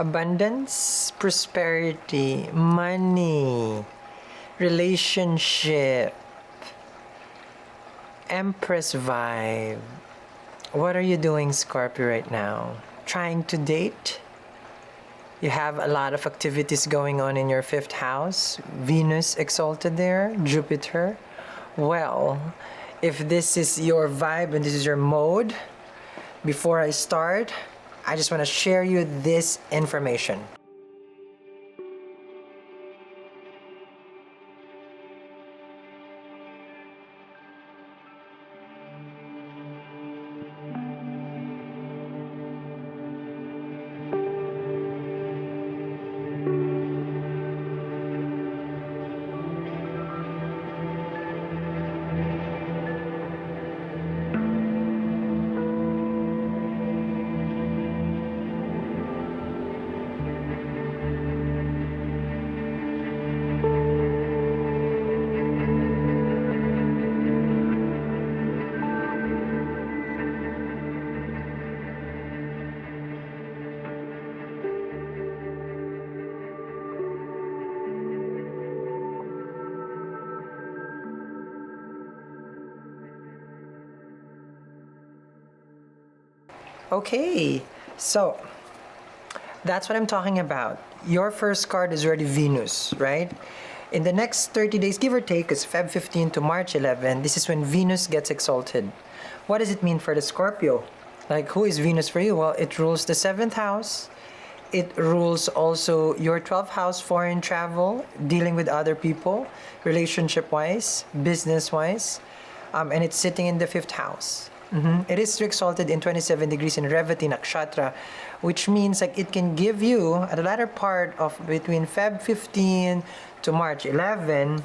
abundance, prosperity, money, relationship, Empress vibe. What are you doing, Scorpio, right now? Trying to date? You have a lot of activities going on in your fifth house. Venus exalted there, Jupiter. Well, if this is your vibe and this is your mode, before I start, I just want to share you this information. Okay, so that's what I'm talking about. Your first card is already Venus, right? In the next 30 days, give or take, it's Feb 15 to March 11, this is when Venus gets exalted. What does it mean for the Scorpio? Like, who is Venus for you? Well, it rules the 7th house. It rules also your 12th house, foreign travel, dealing with other people, relationship-wise, business-wise. And it's sitting in the 5th house. It is exalted in 27 degrees in Revati Nakshatra, which means like it can give you at the latter part of between Feb 15 to March 11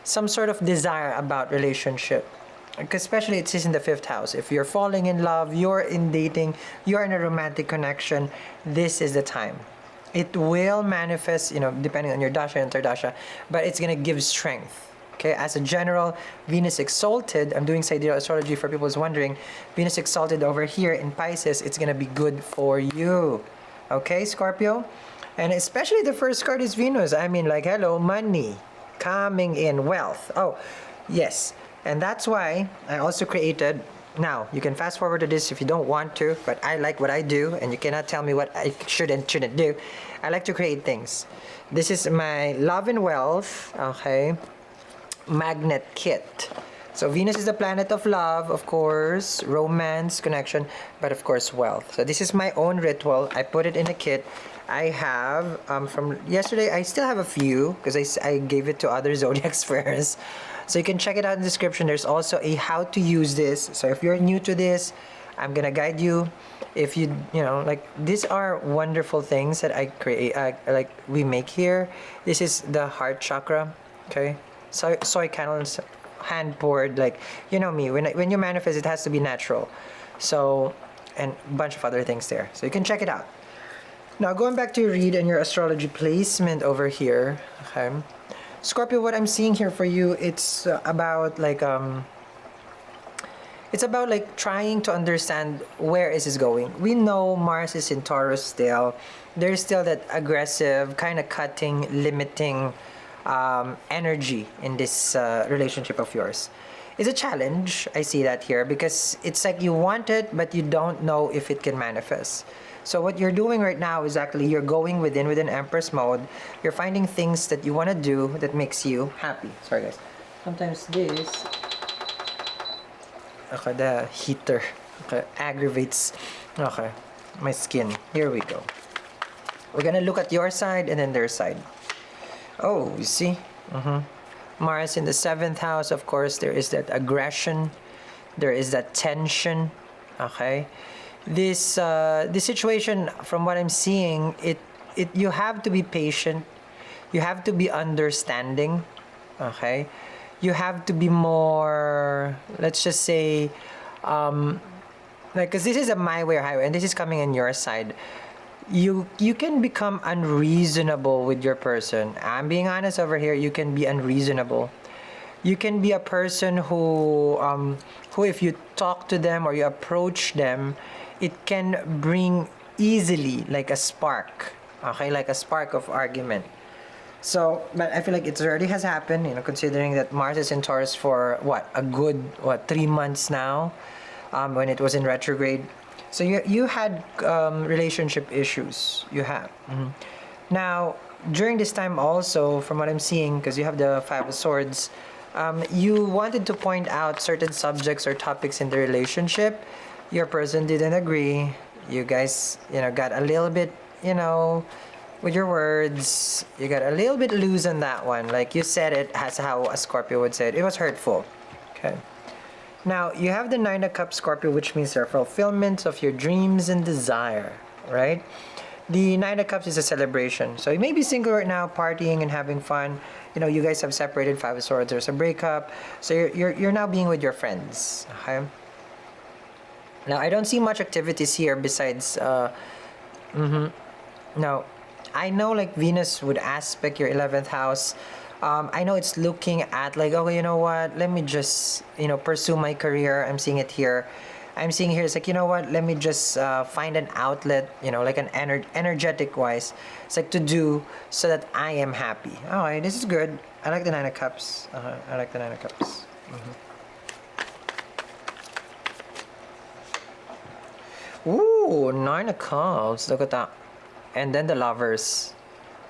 some sort of desire about relationship. Especially it is in the 5th house. If you're falling in love, you're in dating, you're in a romantic connection, this is the time. It will manifest, depending on your dasha and interdasha, but it's gonna give strength. Okay, as a general, Venus exalted, I'm doing sidereal astrology for people who's wondering, Venus exalted over here in Pisces, it's gonna be good for you. Okay, Scorpio? And especially the first card is Venus. I mean, like, hello, money, coming in, wealth. Oh, yes. And that's why I also created, now, you can fast forward to this if you don't want to, but I like what I do, and you cannot tell me what I should and shouldn't do. I like to create things. This is my love and wealth, okay? Magnet kit. So Venus is the planet of love, of course, romance, connection, but of course wealth. So this is my own ritual. I put it in a kit. I have from yesterday. I still have a few because I gave it to other zodiacs first. So you can check it out in the description. There's also a how to use this. So if you're new to this, I'm gonna guide you. If you like, these are wonderful things that I create. Like we make here. This is the heart chakra. Okay. Soy candles, hand poured, like, you know me, when you manifest, it has to be natural. So, and a bunch of other things there. So you can check it out. Now, going back to your read and your astrology placement over here, okay. Scorpio, what I'm seeing here for you, it's about trying to understand where is this going. We know Mars is in Taurus still. There's still that aggressive, kind of cutting, limiting energy in this relationship of yours. It's a challenge. I see that here because it's like you want it, but you don't know if it can manifest. So what you're doing right now is actually you're going with an Empress mode. You're finding things that you want to do that makes you happy. Sorry guys. Sometimes this, okay, the heater, okay, aggravates, okay, my skin. Here we go. We're gonna look at your side and then their side. Oh, you see? Mars in the 7th house, of course, there is that aggression. There is that tension. Okay? This situation, from what I'm seeing, you have to be patient. You have to be understanding. Okay? You have to be more, let's just say, because this is a my way or highway, and this is coming on your side. You can become unreasonable with your person. I'm being honest over here. You can be unreasonable. You can be a person who if you talk to them or you approach them, it can bring easily like a spark. Okay, like a spark of argument. So, but I feel like it already has happened, considering that Mars is in Taurus for a good 3 months now, when it was in retrograde. So you had relationship issues. You have. Now, during this time also, from what I'm seeing, because you have the Five of Swords, you wanted to point out certain subjects or topics in the relationship. Your person didn't agree. You guys, got a little bit, with your words. You got a little bit loose on that one. Like you said it as how a Scorpio would say it. It was hurtful. Okay. Now, you have the Nine of Cups, Scorpio, which means there are fulfillments of your dreams and desire, right? The Nine of Cups is a celebration. So you may be single right now, partying and having fun. You guys have separated. Five of Swords, there's a breakup. So you're now being with your friends, okay? Now, I don't see much activities here besides, now, I know like Venus would aspect your 11th house. I know it's looking at like, okay, you know what? Let me just, pursue my career. I'm seeing it here. I'm seeing here, it's like, you know what? Let me just find an outlet, like an energetic wise. It's like to do so that I am happy. All right, this is good. I like the Nine of Cups. I like the Nine of Cups. Ooh, Nine of Cups. Look at that. And then the Lovers.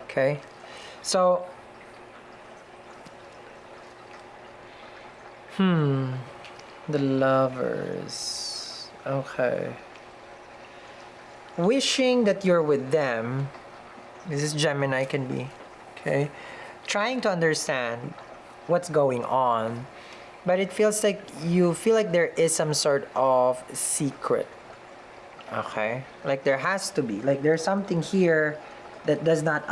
Okay. So, the Lovers. Okay. Wishing that you're with them. This is Gemini can be. Okay. Trying to understand what's going on. But it feels like you feel like there is some sort of secret. Okay, like there has to be, like there's something here that does not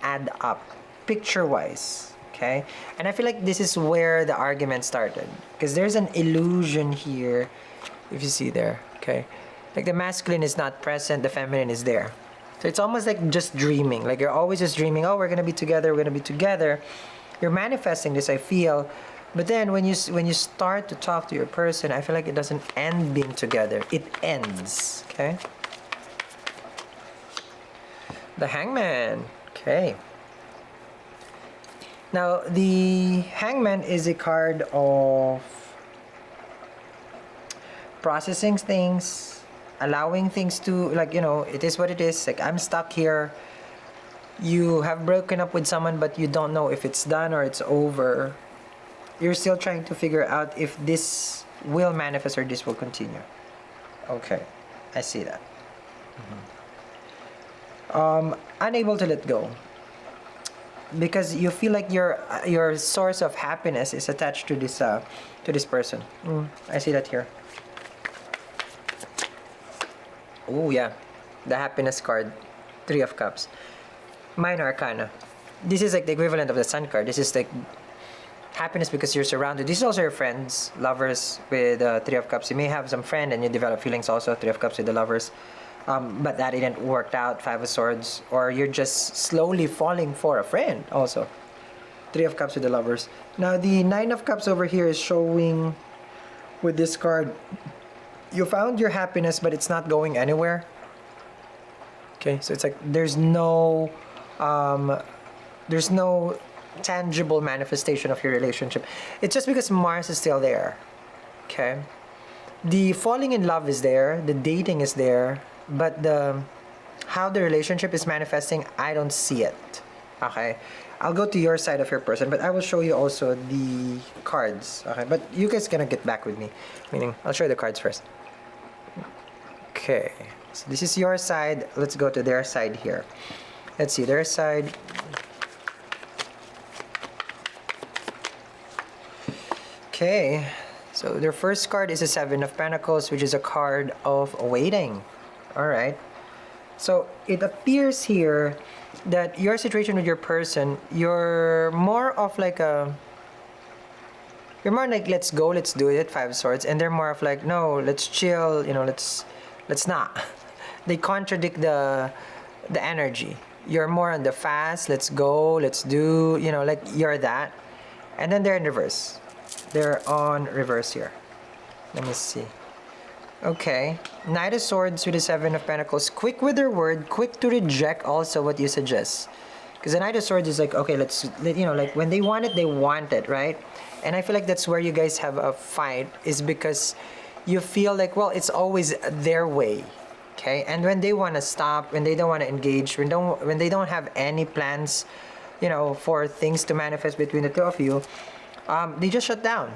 add up picture wise. Okay, and I feel like this is where the argument started, because there's an illusion here, if you see there. Okay, like the masculine is not present, the feminine is there, so it's almost like just dreaming, like you're always just dreaming, oh, we're gonna be together, we're gonna be together. You're manifesting this, I feel. But then when you start to talk to your person, I feel like it doesn't end being together. It ends. Okay. The Hangman. Okay. Now the Hangman is a card of processing things, allowing things to, like, it is what it is. Like, I'm stuck here. You have broken up with someone, but you don't know if it's done or it's over. You're still trying to figure out if this will manifest or this will continue. Okay, I see that. Unable to let go, because you feel like your source of happiness is attached to this person. I see that here. Oh yeah, the happiness card, Three of Cups, Minor Arcana. This is like the equivalent of the Sun card. This is like happiness because you're surrounded. This is also your friends, lovers with Three of Cups. You may have some friend and you develop feelings also, Three of Cups with the lovers. But that didn't work out, Five of Swords. Or you're just slowly falling for a friend also. Three of Cups with the lovers. Now the Nine of Cups over here is showing with this card. You found your happiness but it's not going anywhere. Okay, so it's like there's no tangible manifestation of your relationship. It's just because Mars is still there. Okay, the falling in love is there, the dating is there, but how the relationship is manifesting, I don't see it. Okay, I'll go to your side of your person, but I will show you also the cards. Okay, but you guys gonna get back with me, meaning I'll show you the cards first. Okay, so this is your side. Let's go to their side here. Let's see their side. Okay, so their first card is a Seven of Pentacles, which is a card of waiting. All right, so it appears here that your situation with your person, you're more like let's go, let's do it, Five of Swords, and they're more of like, no, let's chill, let's not. They contradict the energy. You're more on the fast, let's go, let's do, like you're that, and then they're in reverse. They're on reverse here. Let me see. Okay. Knight of Swords with the Seven of Pentacles. Quick with their word, quick to reject also what you suggest. Because the Knight of Swords is like, okay, like when they want it, right? And I feel like that's where you guys have a fight, is because you feel like, well, it's always their way. Okay? And when they want to stop, when they don't want to engage, when they don't have any plans, for things to manifest between the two of you, they just shut down.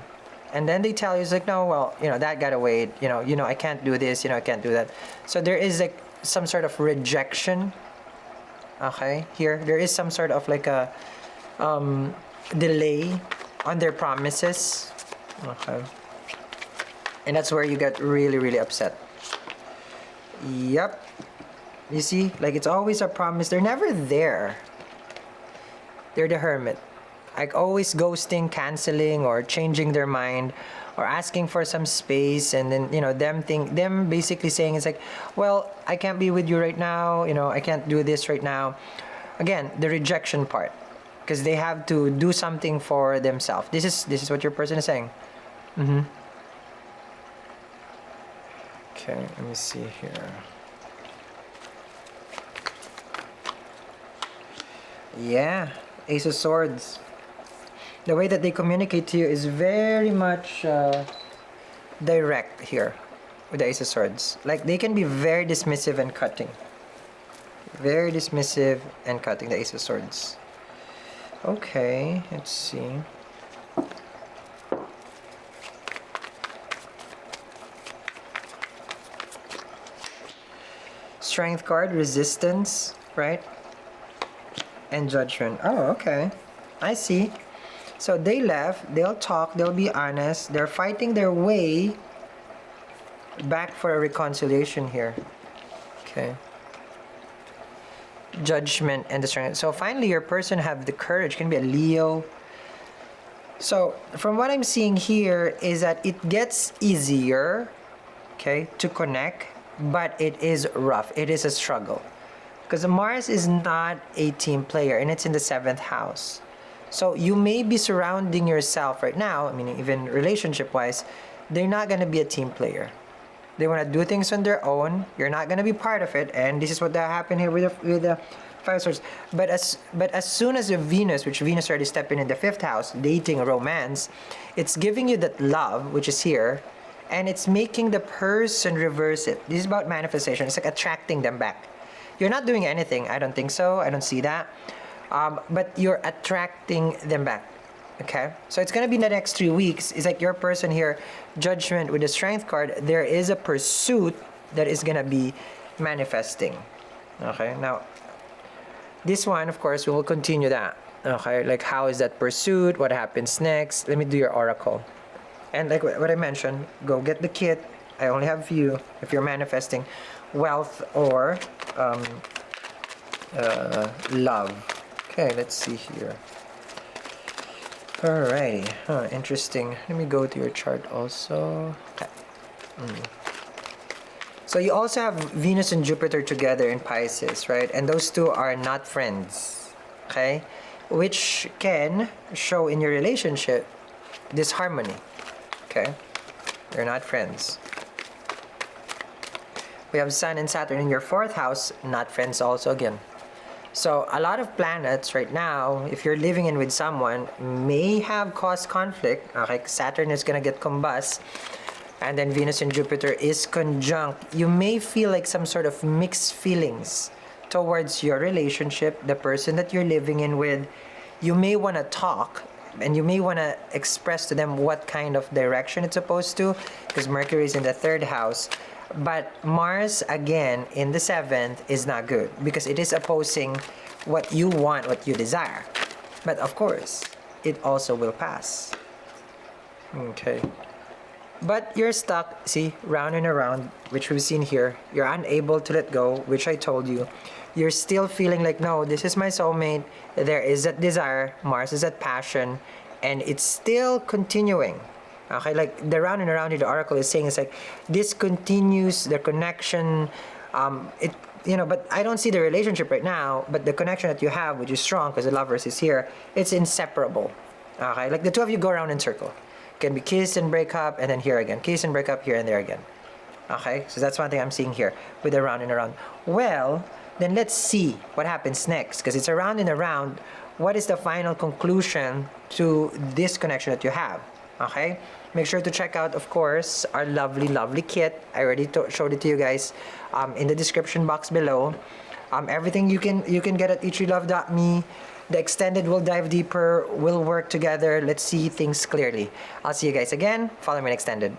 And then they tell you, it's like, no, well, that gotta wait, I can't do this, I can't do that. So there is like some sort of rejection. Okay, here there is some sort of like a delay on their promises. Okay, and that's where you get really, really upset. Yep, you see, like it's always a promise, they're never there. They're the Hermit, like always ghosting, canceling, or changing their mind, or asking for some space, and then them basically saying, it's like, well, I can't be with you right now, I can't do this right now. Again, the rejection part, because they have to do something for themselves. This is what your person is saying. Okay, let me see here. Yeah, Ace of Swords. The way that they communicate to you is very much direct here with the Ace of Swords. Like they can be very dismissive and cutting. Very dismissive and cutting, the Ace of Swords. Okay, let's see. Strength card, resistance, right? And judgment. Oh, okay. I see. So they left, they'll talk, they'll be honest, they're fighting their way back for a reconciliation here. Okay. Judgment and the strength. So finally your person have the courage, can be a Leo. So from what I'm seeing here is that it gets easier, okay, to connect, but it is rough. It is a struggle. Because Mars is not a team player and it's in the 7th house. So you may be surrounding yourself right now, I mean, even relationship-wise, they're not going to be a team player. They want to do things on their own. You're not going to be part of it. And this is what that happened here with the 5 swords. But as soon as the Venus, which Venus already stepping in the 5th house, dating, romance, it's giving you that love, which is here, and it's making the person reverse it. This is about manifestation. It's like attracting them back. You're not doing anything. I don't think so. I don't see that. But you're attracting them back. Okay? So it's going to be in the next 3 weeks. It's like your person here, judgment with the strength card, there is a pursuit that is going to be manifesting. Okay? Now, this one, of course, we will continue that. Okay? Like, how is that pursuit? What happens next? Let me do your oracle. And like what I mentioned, go get the kit. I only have few if you're manifesting wealth or love. Okay, let's see here. Alrighty, interesting. Let me go to your chart also. Okay. So you also have Venus and Jupiter together in Pisces, right? And those two are not friends, okay? Which can show in your relationship disharmony, okay? They're not friends. We have Sun and Saturn in your 4th house, not friends also again. So a lot of planets right now, if you're living in with someone, may have caused conflict. Okay, Saturn is gonna get combust, and then Venus and Jupiter is conjunct. You may feel like some sort of mixed feelings towards your relationship, the person that you're living in with. You may want to talk, and you may want to express to them what kind of direction it's supposed to, because Mercury is in the 3rd house. But Mars, again, in the 7th is not good because it is opposing what you want, what you desire. But of course, it also will pass. Okay. But you're stuck, see, round and around, which we've seen here. You're unable to let go, which I told you. You're still feeling like, no, this is my soulmate. There is that desire. Mars is that passion. And it's still continuing. Okay, like the round and around here, the oracle is saying, it's like this continues, the connection, but I don't see the relationship right now, but the connection that you have, which is strong because the Lovers is here, it's inseparable. Okay, like the two of you go around in circle. Can be kiss and break up, and then here again. Kiss and break up, here and there again. Okay, so that's one thing I'm seeing here with around and around. Well, then let's see what happens next, because it's around and around. What is the final conclusion to this connection that you have? Okay, make sure to check out, of course, our lovely, lovely kit. I already showed it to you guys in the description box below. Everything you can get at eatrylove.me. The extended will dive deeper. We'll work together. Let's see things clearly. I'll see you guys again. Follow me in extended.